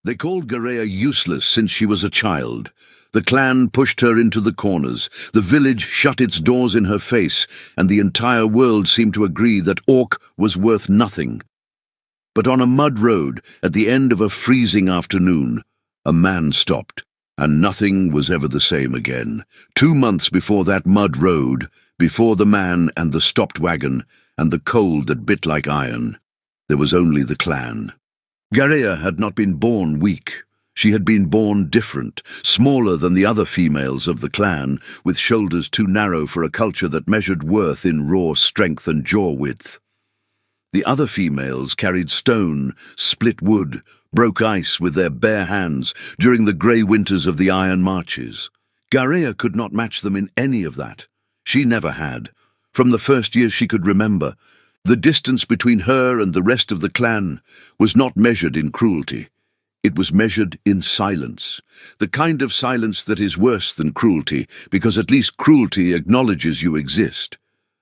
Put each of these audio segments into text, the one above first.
They called Garea useless since she was a child. The clan pushed her into the corners, the village shut its doors in her face, and the entire world seemed to agree that Orc was worth nothing. But on a mud road, at the end of a freezing afternoon, a man stopped, and nothing was ever the same again. 2 months before that mud road, before the man and the stopped wagon, and the cold that bit like iron, there was only the clan. Garea had not been born weak. She had been born different, smaller than the other females of the clan, with shoulders too narrow for a culture that measured worth in raw strength and jaw width. The other females carried stone, split wood, broke ice with their bare hands during the grey winters of the iron marches. Garea could not match them in any of that. She never had. From the first years she could remember, the distance between her and the rest of the clan was not measured in cruelty. It was measured in silence, the kind of silence that is worse than cruelty, because at least cruelty acknowledges you exist.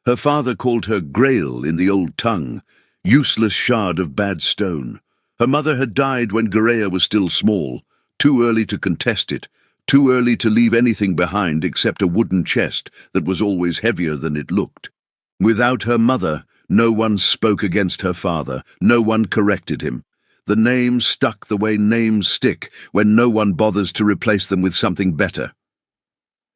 Her father called her Grail in the old tongue, useless shard of bad stone. Her mother had died when Garea was still small, too early to contest it, too early to leave anything behind except a wooden chest that was always heavier than it looked. Without her mother, no one spoke against her father, no one corrected him. The names stuck the way names stick when no one bothers to replace them with something better.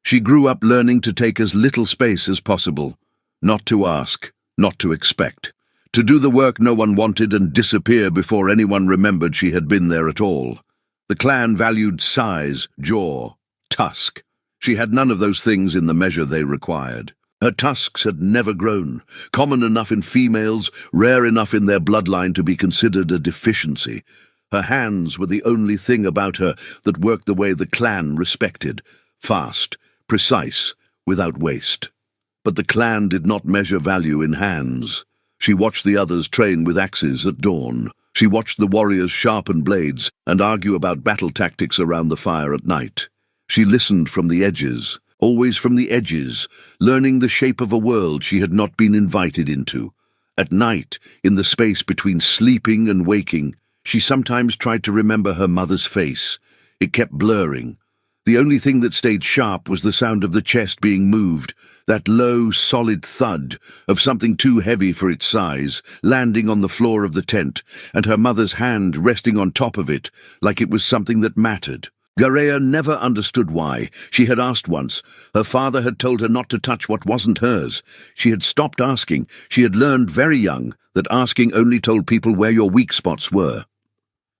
She grew up learning to take as little space as possible, not to ask, not to expect, to do the work no one wanted and disappear before anyone remembered she had been there at all. The clan valued size, jaw, tusk. She had none of those things in the measure they required. Her tusks had never grown, common enough in females, rare enough in their bloodline to be considered a deficiency. Her hands were the only thing about her that worked the way the clan respected, fast, precise, without waste. But the clan did not measure value in hands. She watched the others train with axes at dawn. She watched the warriors sharpen blades and argue about battle tactics around the fire at night. She listened from the edges, always from the edges, learning the shape of a world she had not been invited into. At night, in the space between sleeping and waking, she sometimes tried to remember her mother's face. It kept blurring. The only thing that stayed sharp was the sound of the chest being moved, that low, solid thud of something too heavy for its size, landing on the floor of the tent, and her mother's hand resting on top of it, like it was something that mattered. Garea never understood why. She had asked once. Her father had told her not to touch what wasn't hers. She had stopped asking. She had learned very young that asking only told people where your weak spots were.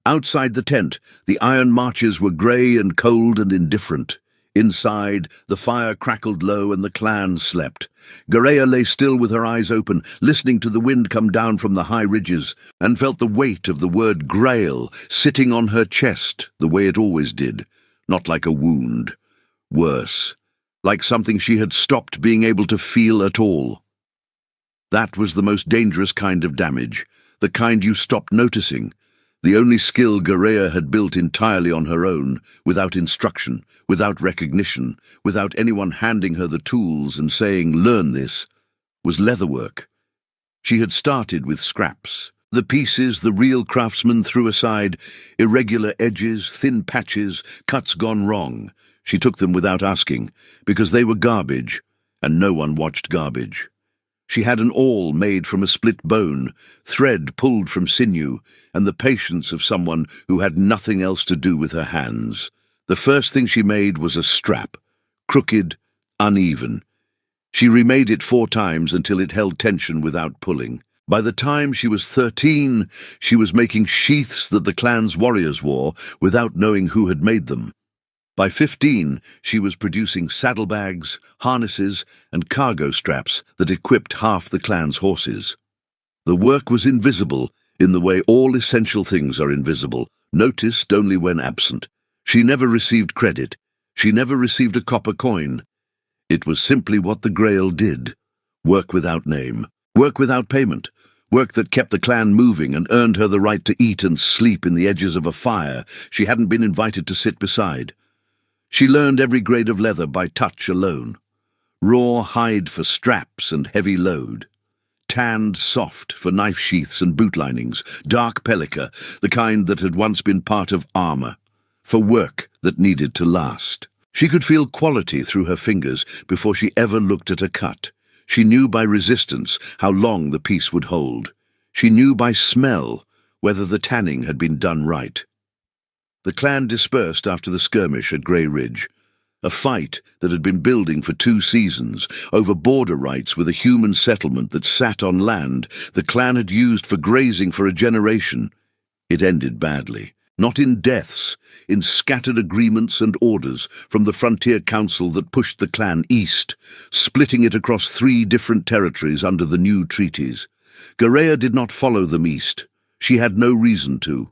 Outside the tent, the iron marches were grey and cold and indifferent. Inside, the fire crackled low and the clan slept. Garea lay still with her eyes open, listening to the wind come down from the high ridges, and felt the weight of the word Grail sitting on her chest the way it always did, not like a wound. Worse, like something she had stopped being able to feel at all. That was the most dangerous kind of damage, the kind you stopped noticing. The only skill Garea had built entirely on her own, without instruction, without recognition, without anyone handing her the tools and saying, "Learn this," was leatherwork. She had started with scraps. The pieces the real craftsman threw aside, irregular edges, thin patches, cuts gone wrong. She took them without asking, because they were garbage, and no one watched garbage. She had an awl made from a split bone, thread pulled from sinew, and the patience of someone who had nothing else to do with her hands. The first thing she made was a strap, crooked, uneven. She remade it 4 times until it held tension without pulling. By the time she was 13, she was making sheaths that the clan's warriors wore without knowing who had made them. By 15, she was producing saddlebags, harnesses, and cargo straps that equipped half the clan's horses. The work was invisible in the way all essential things are invisible, noticed only when absent. She never received credit. She never received a copper coin. It was simply what the Grail did. Work without name. Work without payment. Work that kept the clan moving and earned her the right to eat and sleep in the edges of a fire she hadn't been invited to sit beside. She learned every grade of leather by touch alone. Raw hide for straps and heavy load. tanned soft for knife sheaths and boot linings, dark pellica, the kind that had once been part of armor, for work that needed to last. She could feel quality through her fingers before she ever looked at a cut. She knew by resistance how long the piece would hold. She knew by smell whether the tanning had been done right. The clan dispersed after the skirmish at Grey Ridge, a fight that had been building for 2 seasons over border rights with a human settlement that sat on land the clan had used for grazing for a generation. It ended badly. Not in deaths, in scattered agreements and orders from the Frontier Council that pushed the clan east, splitting it across 3 different territories under the new treaties. Garea did not follow them east. She had no reason to.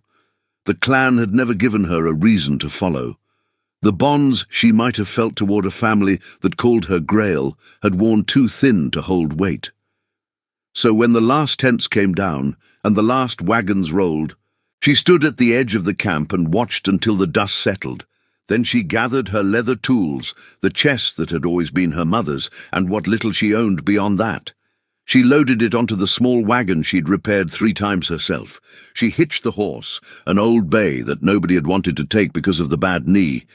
The clan had never given her a reason to follow. The bonds she might have felt toward a family that called her Grail had worn too thin to hold weight. So when the last tents came down and the last wagons rolled, she stood at the edge of the camp and watched until the dust settled. Then she gathered her leather tools, the chest that had always been her mother's, and what little she owned beyond that. She loaded it onto the small wagon she'd repaired 3 times herself. She hitched the horse, an old bay that nobody had wanted to take because of the bad knee,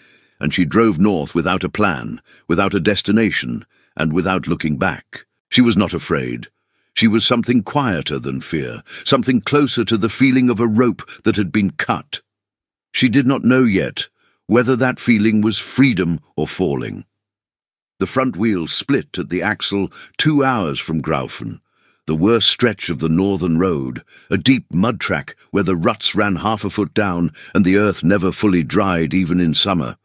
and she drove north without a plan, without a destination, and without looking back. She was not afraid. She was something quieter than fear, something closer to the feeling of a rope that had been cut. She did not know yet whether that feeling was freedom or falling. The front wheel split at the axle 2 hours from Graufen, the worst stretch of the northern road, a deep mud track where the ruts ran half a foot down and the earth never fully dried even in summer.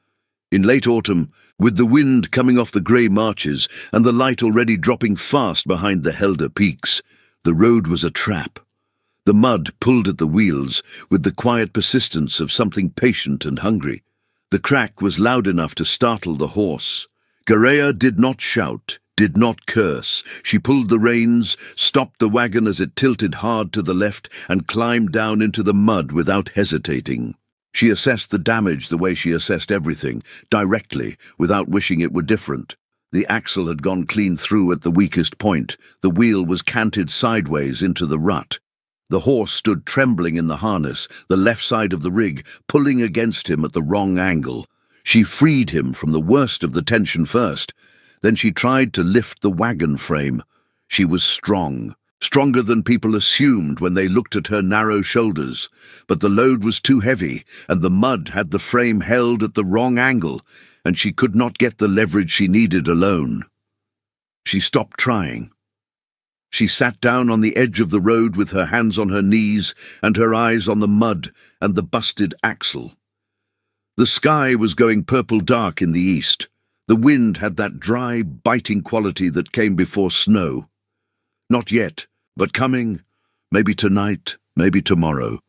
In late autumn, with the wind coming off the grey marches and the light already dropping fast behind the Helder peaks, the road was a trap. The mud pulled at the wheels with the quiet persistence of something patient and hungry. The crack was loud enough to startle the horse. Garea did not shout, did not curse. She pulled the reins, stopped the wagon as it tilted hard to the left, and climbed down into the mud without hesitating. She assessed the damage the way she assessed everything, directly, without wishing it were different. The axle had gone clean through at the weakest point. The wheel was canted sideways into the rut. The horse stood trembling in the harness, the left side of the rig, pulling against him at the wrong angle. She freed him from the worst of the tension first. Then she tried to lift the wagon frame. She was strong, stronger than people assumed when they looked at her narrow shoulders. But the load was too heavy, and the mud had the frame held at the wrong angle, and she could not get the leverage she needed alone. She stopped trying. She sat down on the edge of the road with her hands on her knees and her eyes on the mud and the busted axle. The sky was going purple dark in the east. The wind had that dry, biting quality that came before snow. Not yet, but coming, maybe tonight, maybe tomorrow.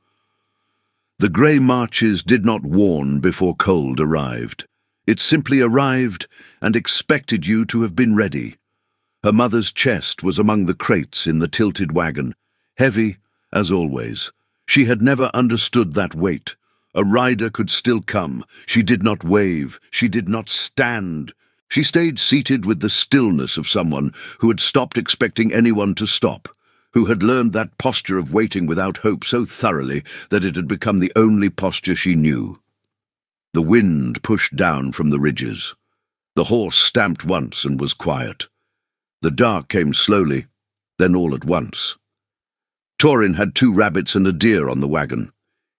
The grey marches did not warn before cold arrived. It simply arrived and expected you to have been ready. Her mother's chest was among the crates in the tilted wagon, heavy as always. She had never understood that weight. A rider could still come. She did not wave. She did not stand. She stayed seated with the stillness of someone who had stopped expecting anyone to stop, who had learned that posture of waiting without hope so thoroughly that it had become the only posture she knew. The wind pushed down from the ridges. The horse stamped once and was quiet. The dark came slowly, then all at once. Torin had 2 rabbits and a deer on the wagon.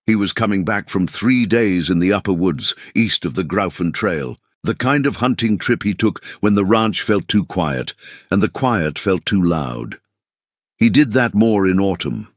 He was coming back from 3 days in the upper woods, east of the Graufen Trail, the kind of hunting trip he took when the ranch felt too quiet, and the quiet felt too loud. He did that more in autumn.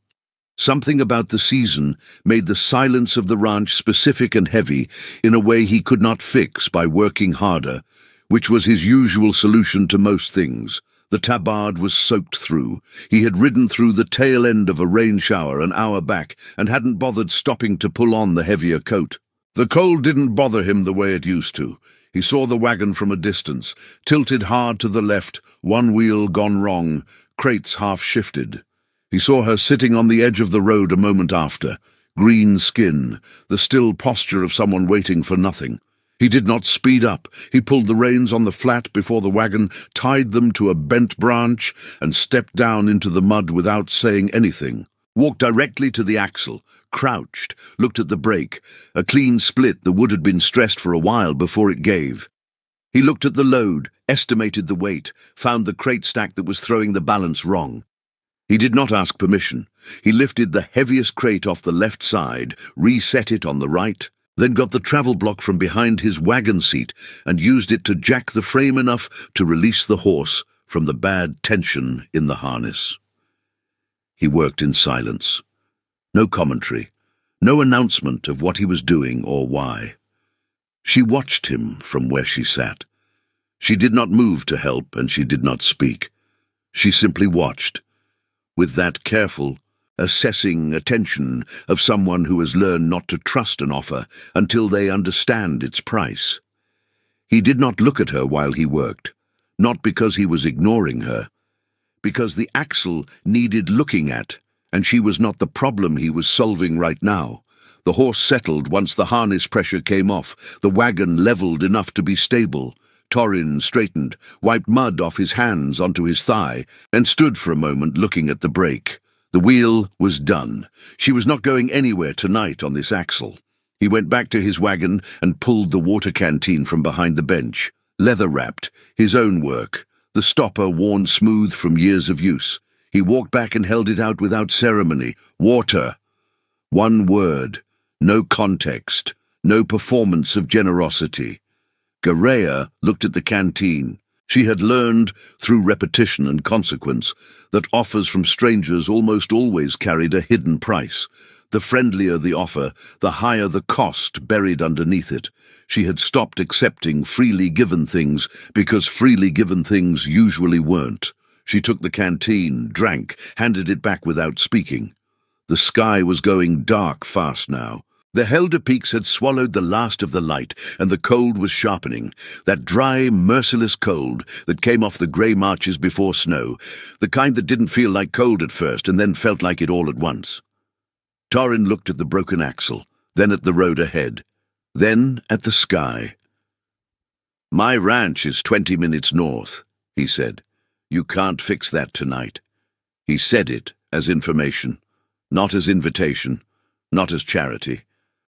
Something about the season made the silence of the ranch specific and heavy in a way he could not fix by working harder, which was his usual solution to most things. The tabard was soaked through. He had ridden through the tail end of a rain shower an hour back and hadn't bothered stopping to pull on the heavier coat. The cold didn't bother him the way it used to. He saw the wagon from a distance, tilted hard to the left, one wheel gone wrong, crates half shifted. He saw her sitting on the edge of the road a moment after, green skin, the still posture of someone waiting for nothing. He did not speed up. He pulled the reins on the flat before the wagon, tied them to a bent branch, and stepped down into the mud without saying anything. Walked directly to the axle, crouched, looked at the brake. A clean split, the wood had been stressed for a while before it gave. He looked at the load, estimated the weight, found the crate stack that was throwing the balance wrong. He did not ask permission. He lifted the heaviest crate off the left side, reset it on the right, then got the travel block from behind his wagon seat and used it to jack the frame enough to release the horse from the bad tension in the harness. He worked in silence. No commentary, no announcement of what he was doing or why. She watched him from where she sat. She did not move to help, and she did not speak. She simply watched, with that careful, assessing attention of someone who has learned not to trust an offer until they understand its price. He did not look at her while he worked, not because he was ignoring her, because the axle needed looking at, and she was not the problem he was solving right now. The horse settled once the harness pressure came off, the wagon leveled enough to be stable. Torrin straightened, wiped mud off his hands onto his thigh, and stood for a moment looking at the brake. The wheel was done. She was not going anywhere tonight on this axle. He went back to his wagon and pulled the water canteen from behind the bench. Leather-wrapped, his own work, the stopper worn smooth from years of use. He walked back and held it out without ceremony. Water. One word. No context. No performance of generosity. Garea looked at the canteen. She had learned, through repetition and consequence, that offers from strangers almost always carried a hidden price. The friendlier the offer, the higher the cost buried underneath it. She had stopped accepting freely given things because freely given things usually weren't. She took the canteen, drank, handed it back without speaking. The sky was going dark fast now. The Helder peaks had swallowed the last of the light, and the cold was sharpening, that dry, merciless cold that came off the grey marches before snow, the kind that didn't feel like cold at first and then felt like it all at once. Torrin looked at the broken axle, then at the road ahead, then at the sky. "My ranch is 20 minutes north," he said. "You can't fix that tonight." He said it as information, not as invitation, not as charity.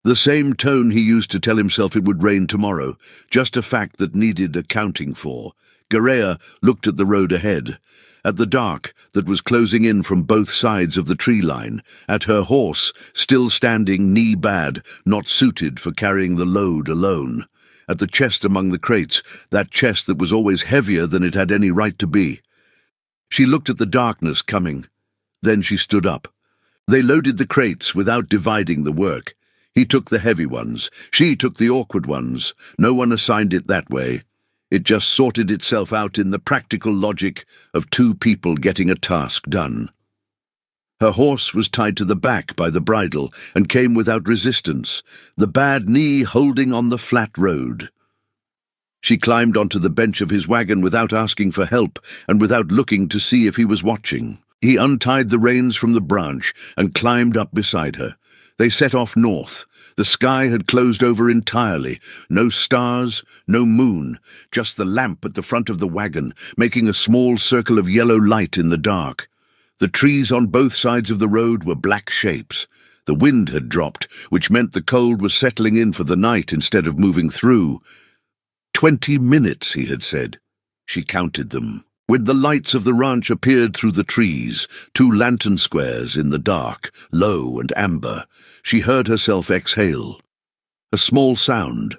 The same tone he used to tell himself it would rain tomorrow, just a fact that needed accounting for. Garea looked at the road ahead, at the dark that was closing in from both sides of the tree line, at her horse, still standing knee-bad, not suited for carrying the load alone, at the chest among the crates, that chest that was always heavier than it had any right to be. She looked at the darkness coming. Then she stood up. They loaded the crates without dividing the work. He took the heavy ones. She took the awkward ones. No one assigned it that way. It just sorted itself out in the practical logic of two people getting a task done. Her horse was tied to the back by the bridle and came without resistance, the bad knee holding on the flat road. She climbed onto the bench of his wagon without asking for help and without looking to see if he was watching. He untied the reins from the branch and climbed up beside her. They set off north. The sky had closed over entirely. No stars, no moon, just the lamp at the front of the wagon, making a small circle of yellow light in the dark. The trees on both sides of the road were black shapes. The wind had dropped, which meant the cold was settling in for the night instead of moving through. 20 minutes, he had said. She counted them. When the lights of the ranch appeared through the trees, 2 lantern squares in the dark, low and amber, she heard herself exhale. A small sound,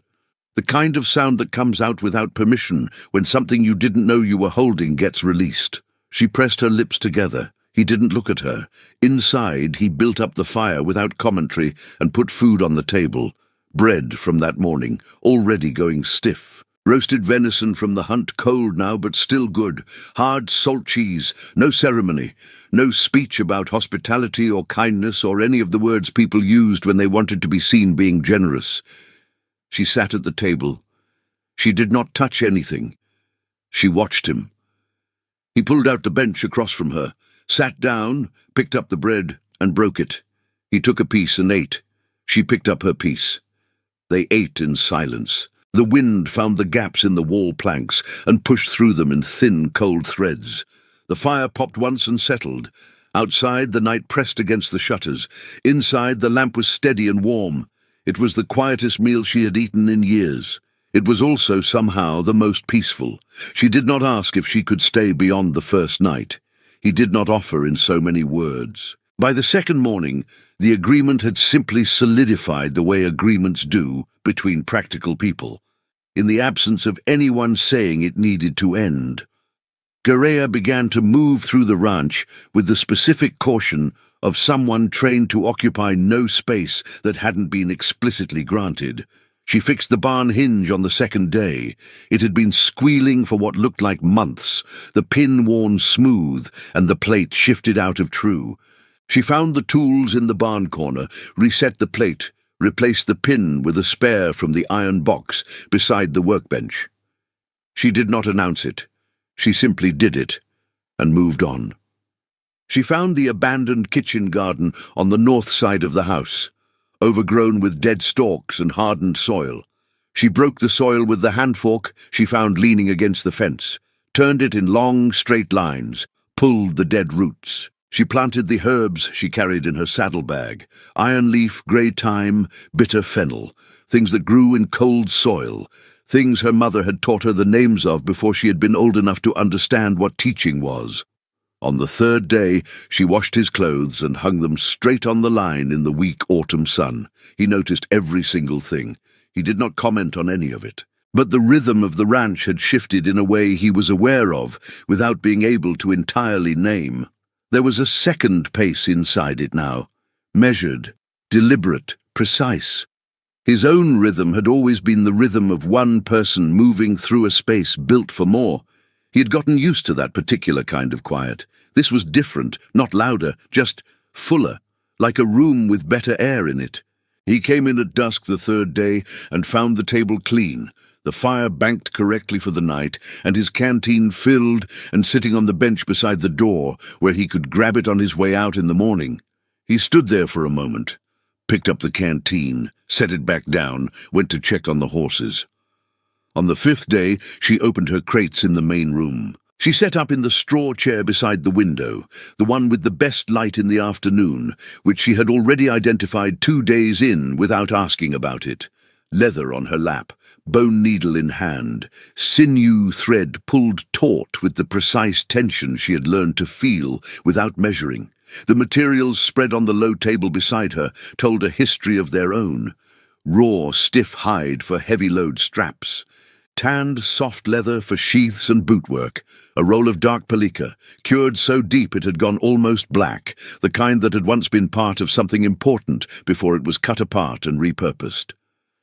the kind of sound that comes out without permission when something you didn't know you were holding gets released. She pressed her lips together. He didn't look at her. Inside, he built up the fire without commentary and put food on the table. Bread from that morning, already going stiff. Roasted venison from the hunt, cold now but still good. Hard salt cheese, no ceremony, no speech about hospitality or kindness or any of the words people used when they wanted to be seen being generous. She sat at the table. She did not touch anything. She watched him. He pulled out the bench across from her, sat down, picked up the bread, and broke it. He took a piece and ate. She picked up her piece. They ate in silence. The wind found the gaps in the wall planks and pushed through them in thin, cold threads. The fire popped once and settled. Outside, the night pressed against the shutters. Inside, the lamp was steady and warm. It was the quietest meal she had eaten in years. It was also, somehow, the most peaceful. She did not ask if she could stay beyond the first night. He did not offer in so many words. By the second morning, the agreement had simply solidified the way agreements do between practical people, in the absence of anyone saying it needed to end. Guerrea began to move through the ranch with the specific caution of someone trained to occupy no space that hadn't been explicitly granted. She fixed the barn hinge on the second day. It had been squealing for what looked like months, the pin worn smooth and the plate shifted out of true. She found the tools in the barn corner, reset the plate, replaced the pin with a spare from the iron box beside the workbench. She did not announce it. She simply did it and moved on. She found the abandoned kitchen garden on the north side of the house, overgrown with dead stalks and hardened soil. She broke the soil with the handfork she found leaning against the fence, turned it in long, straight lines, pulled the dead roots. She planted the herbs she carried in her saddlebag: iron leaf, grey thyme, bitter fennel, things that grew in cold soil, things her mother had taught her the names of before she had been old enough to understand what teaching was. On the third day, she washed his clothes and hung them straight on the line in the weak autumn sun. He noticed every single thing. He did not comment on any of it. But the rhythm of the ranch had shifted in a way he was aware of, without being able to entirely name. There was a second pace inside it now, measured, deliberate, precise. His own rhythm had always been the rhythm of one person moving through a space built for more. He had gotten used to that particular kind of quiet. This was different, not louder, just fuller, like a room with better air in it. He came in at dusk the third day and found the table clean, the fire banked correctly for the night, and his canteen filled and sitting on the bench beside the door, where he could grab it on his way out in the morning. He stood there for a moment, picked up the canteen, set it back down, went to check on the horses. On the fifth day, she opened her crates in the main room. She sat up in the straw chair beside the window, the one with the best light in the afternoon, which she had already identified 2 days in without asking about it. Leather on her lap, bone needle in hand, sinew thread pulled taut with the precise tension she had learned to feel without measuring. The materials spread on the low table beside her told a history of their own. Raw, stiff hide for heavy load straps, tanned soft leather for sheaths and bootwork, a roll of dark palica, cured so deep it had gone almost black, the kind that had once been part of something important before it was cut apart and repurposed.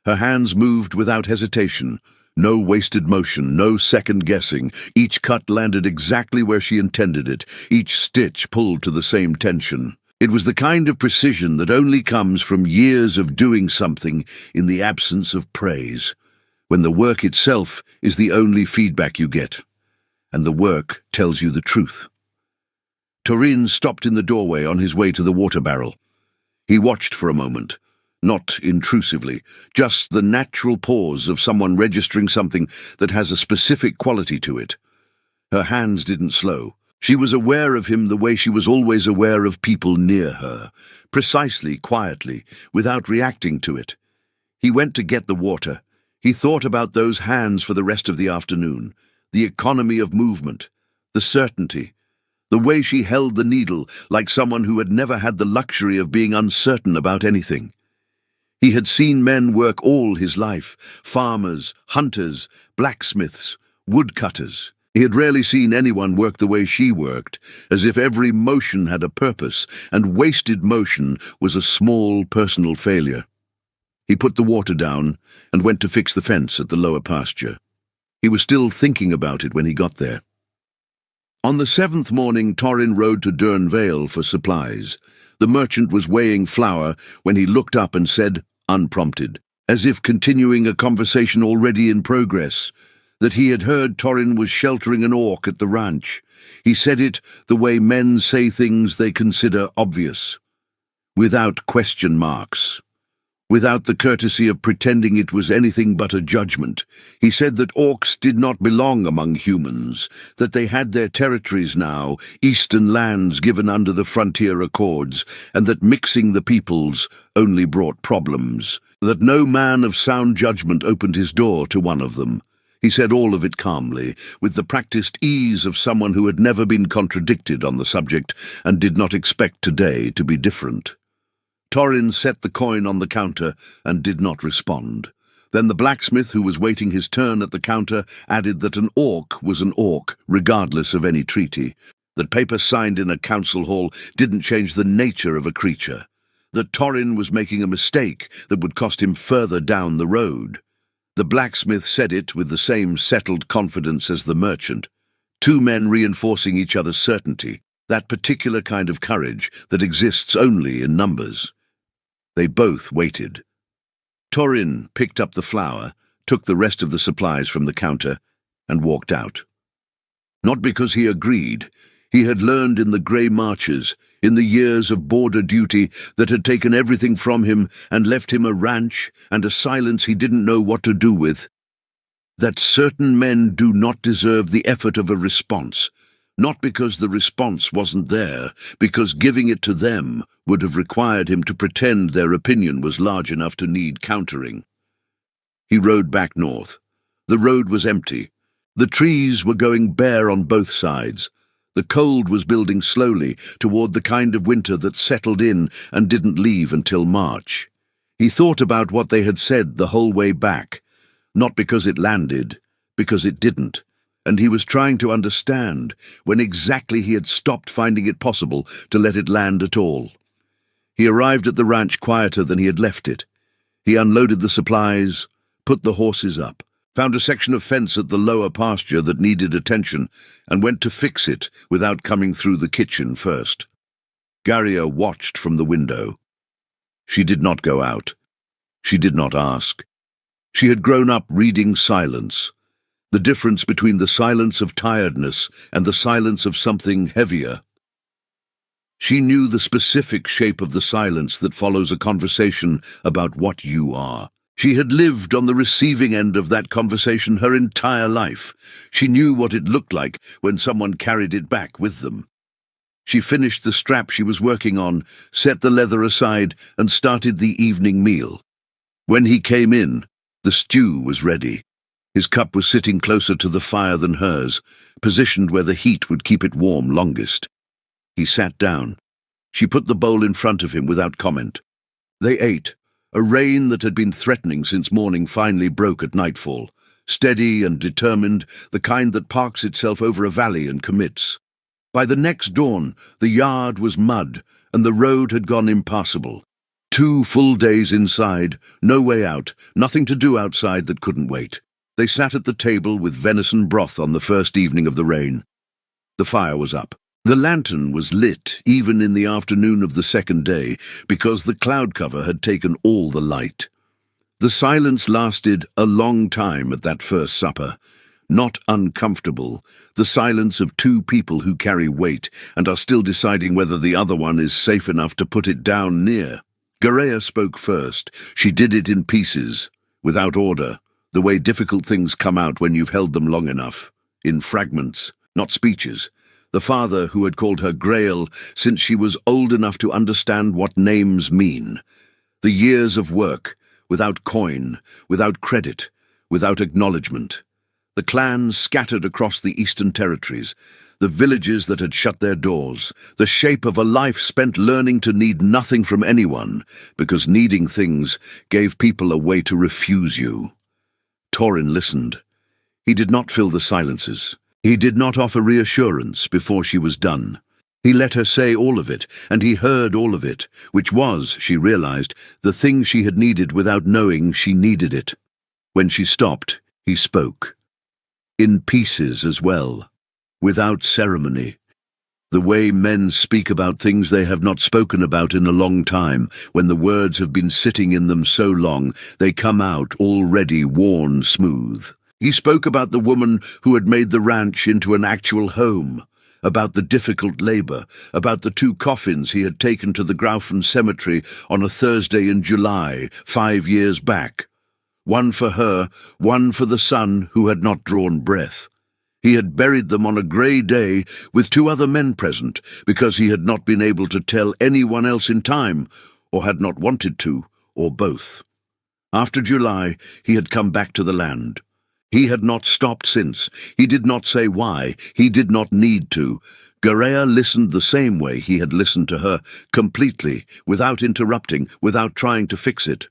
Her hands moved without hesitation. No wasted motion, no second-guessing. Each cut landed exactly where she intended it, each stitch pulled to the same tension. It was the kind of precision that only comes from years of doing something in the absence of praise, when the work itself is the only feedback you get, and the work tells you the truth. Torin stopped in the doorway on his way to the water barrel. He watched for a moment. Not intrusively, just the natural pause of someone registering something that has a specific quality to it. Her hands didn't slow. She was aware of him the way she was always aware of people near her, precisely, quietly, without reacting to it. He went to get the water. He thought about those hands for the rest of the afternoon, the economy of movement, the certainty, the way she held the needle like someone who had never had the luxury of being uncertain about anything. He had seen men work all his life, farmers, hunters, blacksmiths, woodcutters. He had rarely seen anyone work the way she worked, as if every motion had a purpose, and wasted motion was a small personal failure. He put the water down and went to fix the fence at the lower pasture. He was still thinking about it when he got there. On the 7th morning, Torin rode to Dern Vale for supplies. The merchant was weighing flour when he looked up and said, unprompted, as if continuing a conversation already in progress, that he had heard Torin was sheltering an orc at the ranch. He said it the way men say things they consider obvious, without question marks, without the courtesy of pretending it was anything but a judgment. He said that orcs did not belong among humans, that they had their territories now, eastern lands given under the frontier accords, and that mixing the peoples only brought problems, that no man of sound judgment opened his door to one of them. He said all of it calmly, with the practiced ease of someone who had never been contradicted on the subject and did not expect today to be different. Torin set the coin on the counter and did not respond. Then the blacksmith, who was waiting his turn at the counter, added that an orc was an orc, regardless of any treaty, that paper signed in a council hall didn't change the nature of a creature, that Torin was making a mistake that would cost him further down the road. The blacksmith said it with the same settled confidence as the merchant, two men reinforcing each other's certainty, that particular kind of courage that exists only in numbers. They both waited. Torin picked up the flour, took the rest of the supplies from the counter, and walked out. Not because he agreed. He had learned in the grey marches, in the years of border duty that had taken everything from him and left him a ranch and a silence he didn't know what to do with, that certain men do not deserve the effort of a response, not because the response wasn't there, because giving it to them would have required him to pretend their opinion was large enough to need countering. He rode back north. The road was empty. The trees were going bare on both sides. The cold was building slowly toward the kind of winter that settled in and didn't leave until March. He thought about what they had said the whole way back, not because it landed, because it didn't. And he was trying to understand when exactly he had stopped finding it possible to let it land at all. He arrived at the ranch quieter than he had left it. He unloaded the supplies, put the horses up, found a section of fence at the lower pasture that needed attention, and went to fix it without coming through the kitchen first. Garia watched from the window. She did not go out. She did not ask. She had grown up reading silence. The difference between the silence of tiredness and the silence of something heavier. She knew the specific shape of the silence that follows a conversation about what you are. She had lived on the receiving end of that conversation her entire life. She knew what it looked like when someone carried it back with them. She finished the strap she was working on, set the leather aside, and started the evening meal. When he came in, the stew was ready. His cup was sitting closer to the fire than hers, positioned where the heat would keep it warm longest. He sat down. She put the bowl in front of him without comment. They ate. A rain that had been threatening since morning finally broke at nightfall, steady and determined, the kind that parks itself over a valley and commits. By the next dawn, the yard was mud, and the road had gone impassable. 2 full days inside, no way out, nothing to do outside that couldn't wait. They sat at the table with venison broth on the first evening of the rain. The fire was up. The lantern was lit even in the afternoon of the second day because the cloud cover had taken all the light. The silence lasted a long time at that first supper. Not uncomfortable, the silence of 2 people who carry weight and are still deciding whether the other one is safe enough to put it down near. Garia spoke first. She did it in pieces, without order. The way difficult things come out when you've held them long enough, in fragments, not speeches. The father who had called her Grail since she was old enough to understand what names mean. The years of work, without coin, without credit, without acknowledgement. The clans scattered across the eastern territories, the villages that had shut their doors, the shape of a life spent learning to need nothing from anyone, because needing things gave people a way to refuse you. Torin listened. He did not fill the silences. He did not offer reassurance before she was done. He let her say all of it, and he heard all of it, which was, she realized, the thing she had needed without knowing she needed it. When she stopped, he spoke. In pieces as well, without ceremony. The way men speak about things they have not spoken about in a long time, when the words have been sitting in them so long, they come out already worn smooth. He spoke about the woman who had made the ranch into an actual home, about the difficult labor, about the 2 coffins he had taken to the Graufen cemetery on a Thursday in July, 5 years back. One for her, one for the son who had not drawn breath. He had buried them on a grey day with 2 other men present, because he had not been able to tell anyone else in time, or had not wanted to, or both. After July, he had come back to the land. He had not stopped since. He did not say why. He did not need to. Garea listened the same way he had listened to her, completely, without interrupting, without trying to fix it.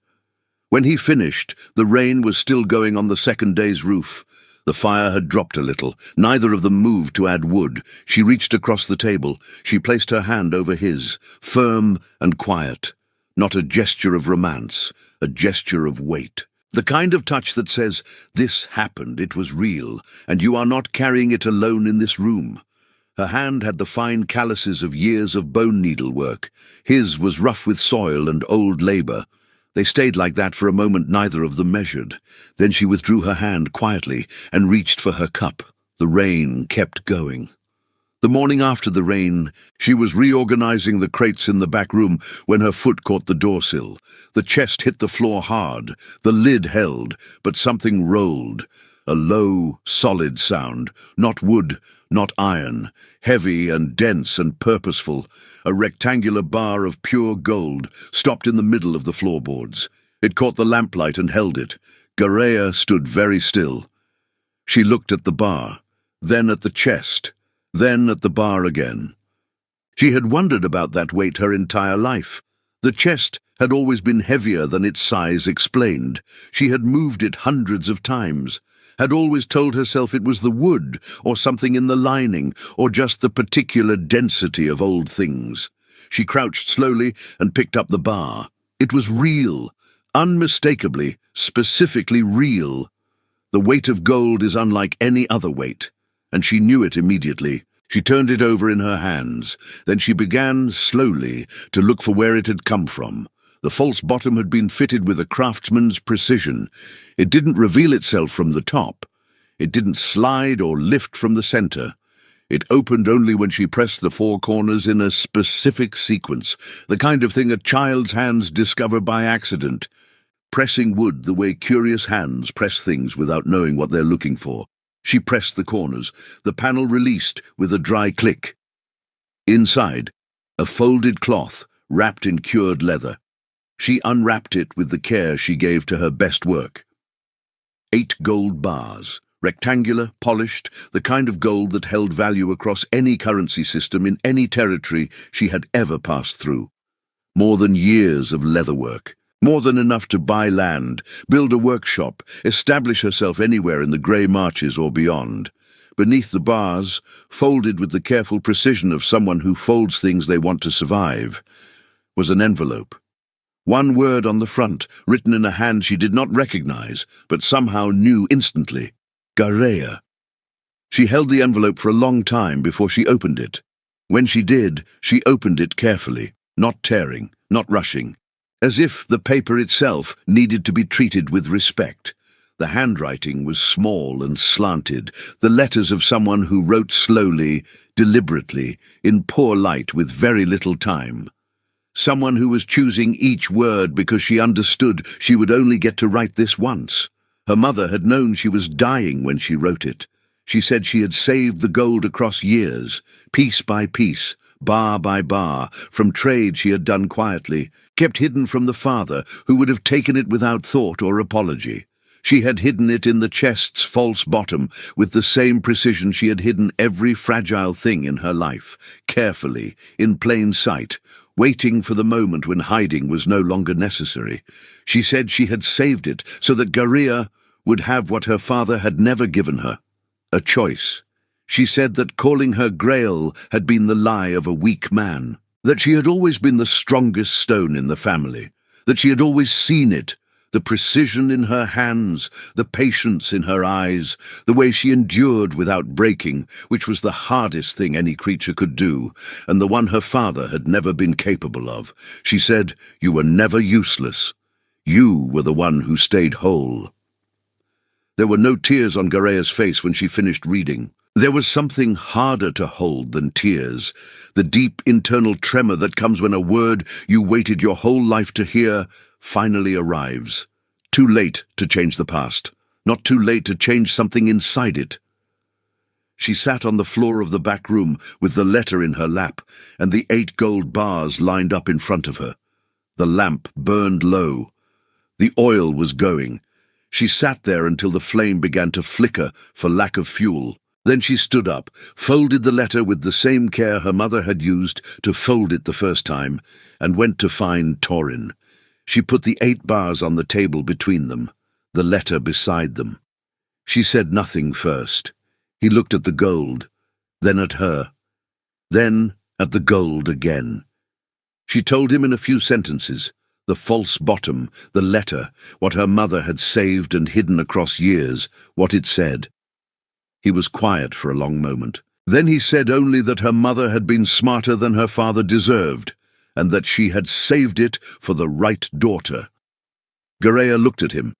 When he finished, the rain was still going on the second day's roof. The fire had dropped a little. Neither of them moved to add wood. She reached across the table. She placed her hand over his, firm and quiet. Not a gesture of romance, a gesture of weight. The kind of touch that says, "This happened, it was real, and you are not carrying it alone in this room." Her hand had the fine calluses of years of bone needlework. His was rough with soil and old labor. They stayed like that for a moment, neither of them measured. Then she withdrew her hand quietly and reached for her cup. The rain kept going. The morning after the rain, she was reorganizing the crates in the back room when her foot caught the doorsill. The chest hit the floor hard. The lid held, but something rolled. A low, solid sound, not wood, not iron, heavy and dense and purposeful. A rectangular bar of pure gold stopped in the middle of the floorboards. It caught the lamplight and held it. Garea stood very still. She looked at the bar, then at the chest, then at the bar again. She had wondered about that weight her entire life. The chest had always been heavier than its size explained. She had moved it hundreds of times, had always told herself it was the wood, or something in the lining, or just the particular density of old things. She crouched slowly and picked up the bar. It was real, unmistakably, specifically real. The weight of gold is unlike any other weight, and she knew it immediately. She turned it over in her hands. Then she began, slowly, to look for where it had come from. The false bottom had been fitted with a craftsman's precision. It didn't reveal itself from the top. It didn't slide or lift from the center. It opened only when she pressed the 4 corners in a specific sequence, the kind of thing a child's hands discover by accident, pressing wood the way curious hands press things without knowing what they're looking for. She pressed the corners. The panel released with a dry click. Inside, a folded cloth wrapped in cured leather. She unwrapped it with the care she gave to her best work. 8 gold bars, rectangular, polished, the kind of gold that held value across any currency system in any territory she had ever passed through. More than years of leatherwork. More than enough to buy land, build a workshop, establish herself anywhere in the grey marches or beyond. Beneath the bars, folded with the careful precision of someone who folds things they want to survive, was an envelope. 1 word on the front, written in a hand she did not recognize, but somehow knew instantly. Garea. She held the envelope for a long time before she opened it. When she did, she opened it carefully, not tearing, not rushing, as if the paper itself needed to be treated with respect. The handwriting was small and slanted, the letters of someone who wrote slowly, deliberately, in poor light with very little time. Someone who was choosing each word because she understood she would only get to write this once. Her mother had known she was dying when she wrote it. She said she had saved the gold across years, piece by piece, bar by bar, from trade she had done quietly, kept hidden from the father, who would have taken it without thought or apology. She had hidden it in the chest's false bottom with the same precision she had hidden every fragile thing in her life, carefully, in plain sight, waiting for the moment when hiding was no longer necessary. She said she had saved it so that Garea would have what her father had never given her, a choice. She said that calling her Grail had been the lie of a weak man, that she had always been the strongest stone in the family, that she had always seen it, the precision in her hands, the patience in her eyes, the way she endured without breaking, which was the hardest thing any creature could do, and the one her father had never been capable of. She said, "You were never useless. You were the one who stayed whole." There were no tears on Garea's face when she finished reading. There was something harder to hold than tears, the deep internal tremor that comes when a word you waited your whole life to hear finally arrives. Too late to change the past, not too late to change something inside it. She sat on the floor of the back room with the letter in her lap and the 8 gold bars lined up in front of her. The lamp burned low. The oil was going. She sat there until the flame began to flicker for lack of fuel. Then she stood up, folded the letter with the same care her mother had used to fold it the first time, and went to find Torin. She put the 8 bars on the table between them, the letter beside them. She said nothing first. He looked at the gold, then at her, then at the gold again. She told him in a few sentences, the false bottom, the letter, what her mother had saved and hidden across years, what it said. He was quiet for a long moment. Then he said only that her mother had been smarter than her father deserved, and that she had saved it for the right daughter. Garea looked at him.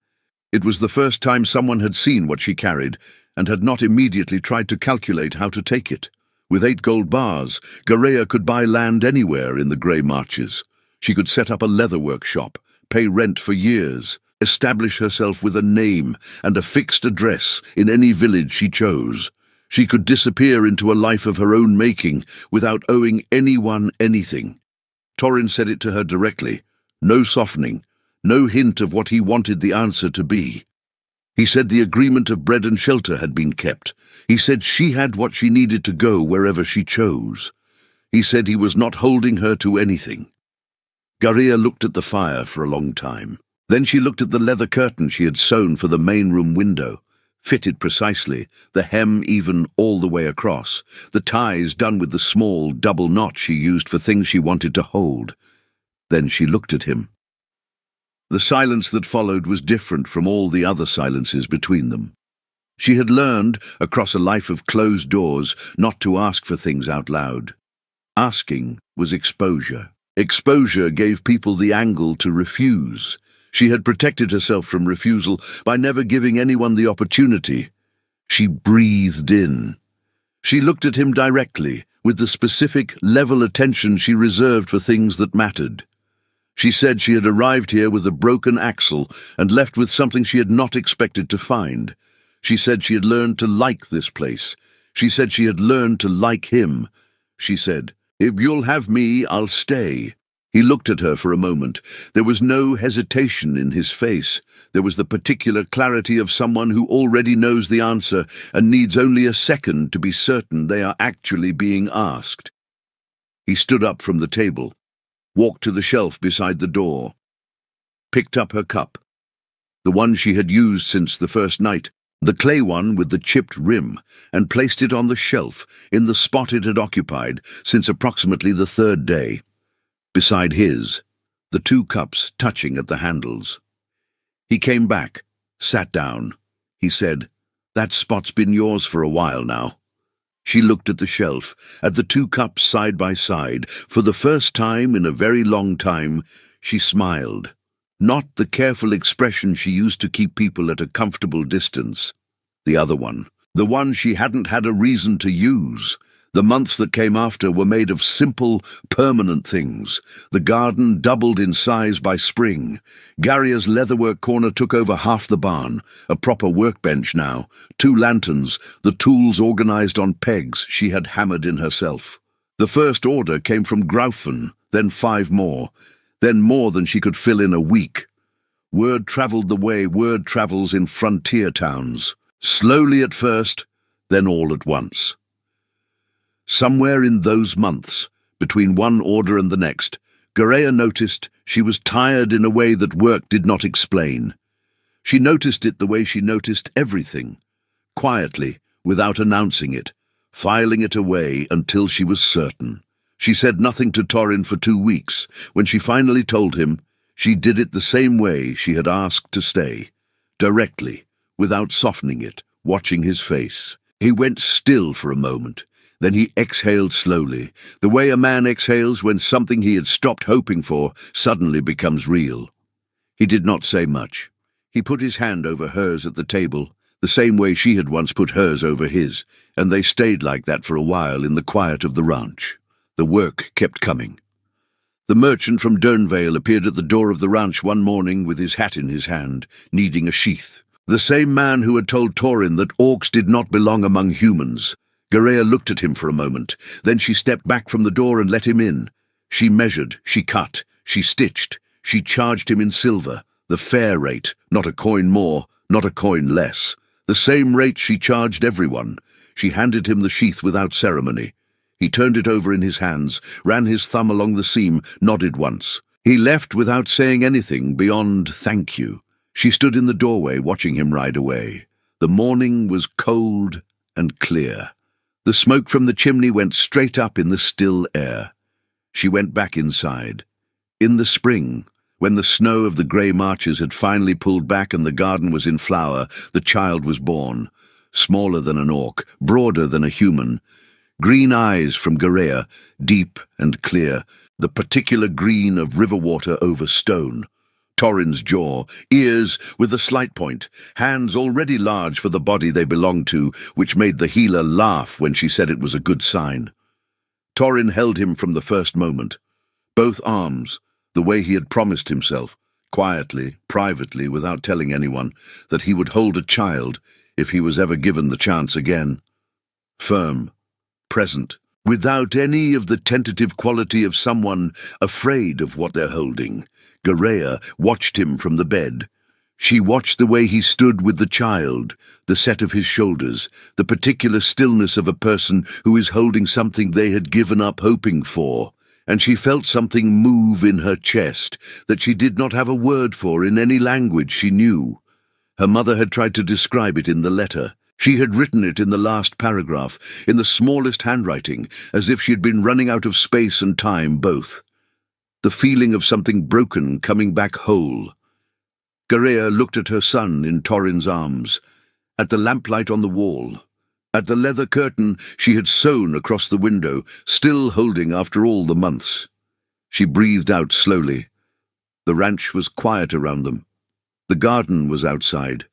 It was the first time someone had seen what she carried, and had not immediately tried to calculate how to take it. With 8 gold bars, Garea could buy land anywhere in the Grey Marches. She could set up a leather workshop, pay rent for years, establish herself with a name and a fixed address in any village she chose. She could disappear into a life of her own making without owing anyone anything. Torin said it to her directly, no softening, no hint of what he wanted the answer to be. He said the agreement of bread and shelter had been kept. He said she had what she needed to go wherever she chose. He said he was not holding her to anything. Garea looked at the fire for a long time. Then she looked at the leather curtain she had sewn for the main room window, fitted precisely, the hem even all the way across, the ties done with the small double knot she used for things she wanted to hold. Then she looked at him. The silence that followed was different from all the other silences between them. She had learned, across a life of closed doors, not to ask for things out loud. Asking was exposure. Exposure gave people the angle to refuse. She had protected herself from refusal by never giving anyone the opportunity. She breathed in. She looked at him directly, with the specific, level attention she reserved for things that mattered. She said she had arrived here with a broken axle and left with something she had not expected to find. She said she had learned to like this place. She said she had learned to like him. She said, "If you'll have me, I'll stay." He looked at her for a moment. There was no hesitation in his face. There was the particular clarity of someone who already knows the answer and needs only a second to be certain they are actually being asked. He stood up from the table, walked to the shelf beside the door, picked up her cup, the one she had used since the first night, the clay one with the chipped rim, and placed it on the shelf in the spot it had occupied since approximately the 3rd day. Beside his, the 2 cups touching at the handles. He came back, sat down. He said, "That spot's been yours for a while now." She looked at the shelf, at the 2 cups side by side. For the first time in a very long time, she smiled. Not the careful expression she used to keep people at a comfortable distance. The other one, the one she hadn't had a reason to use. The months that came after were made of simple, permanent things. The garden doubled in size by spring. Garea's leatherwork corner took over half the barn, a proper workbench now, 2 lanterns, the tools organized on pegs she had hammered in herself. The first order came from Graufen, then 5 more, then more than she could fill in a week. Word traveled the way word travels in frontier towns, slowly at first, then all at once. Somewhere in those months, between one order and the next, Garea noticed she was tired in a way that work did not explain. She noticed it the way she noticed everything, quietly, without announcing it, filing it away until she was certain. She said nothing to Torin for 2 weeks. When she finally told him, she did it the same way she had asked to stay, directly, without softening it, watching his face. He went still for a moment. Then he exhaled slowly, the way a man exhales when something he had stopped hoping for suddenly becomes real. He did not say much. He put his hand over hers at the table, the same way she had once put hers over his, and they stayed like that for a while in the quiet of the ranch. The work kept coming. The merchant from Durnvale appeared at the door of the ranch one morning with his hat in his hand, needing a sheath. The same man who had told Torin that orcs did not belong among humans. Garea looked at him for a moment, then she stepped back from the door and let him in. She measured, she cut, she stitched, she charged him in silver, the fair rate, not a coin more, not a coin less. The same rate she charged everyone. She handed him the sheath without ceremony. He turned it over in his hands, ran his thumb along the seam, nodded once. He left without saying anything beyond thank you. She stood in the doorway watching him ride away. The morning was cold and clear. The smoke from the chimney went straight up in the still air. She went back inside. In the spring, when the snow of the grey marches had finally pulled back and the garden was in flower, the child was born. Smaller than an orc, broader than a human. Green eyes from Garea, deep and clear, the particular green of river water over stone. Torin's jaw, ears with a slight point, hands already large for the body they belonged to, which made the healer laugh when she said it was a good sign. Torin held him from the first moment. Both arms, the way he had promised himself, quietly, privately, without telling anyone, that he would hold a child if he was ever given the chance again. Firm, present, without any of the tentative quality of someone afraid of what they're holding. Garea watched him from the bed. She watched the way he stood with the child, the set of his shoulders, the particular stillness of a person who is holding something they had given up hoping for. And she felt something move in her chest that she did not have a word for in any language she knew. Her mother had tried to describe it in the letter. She had written it in the last paragraph, in the smallest handwriting, as if she had been running out of space and time both. The feeling of something broken coming back whole. Garea looked at her son in Torin's arms, at the lamplight on the wall, at the leather curtain she had sewn across the window, still holding after all the months. She breathed out slowly. The ranch was quiet around them. The garden was outside.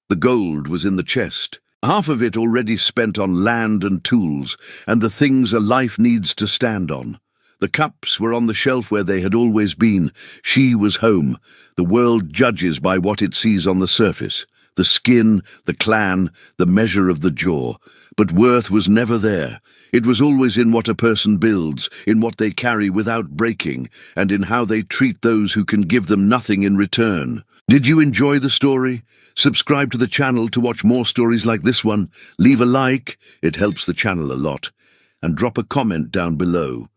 The gold was in the chest, half of it already spent on land and tools, and the things a life needs to stand on. The cups were on the shelf where they had always been. She was home. The world judges by what it sees on the surface. The skin, the clan, the measure of the jaw. But worth was never there. It was always in what a person builds, in what they carry without breaking, and in how they treat those who can give them nothing in return. Did you enjoy the story? Subscribe to the channel to watch more stories like this one. Leave a like, it helps the channel a lot. And drop a comment down below.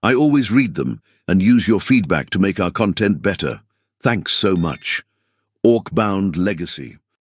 I always read them and use your feedback to make our content better. Thanks so much. Orc-Bound Legacy.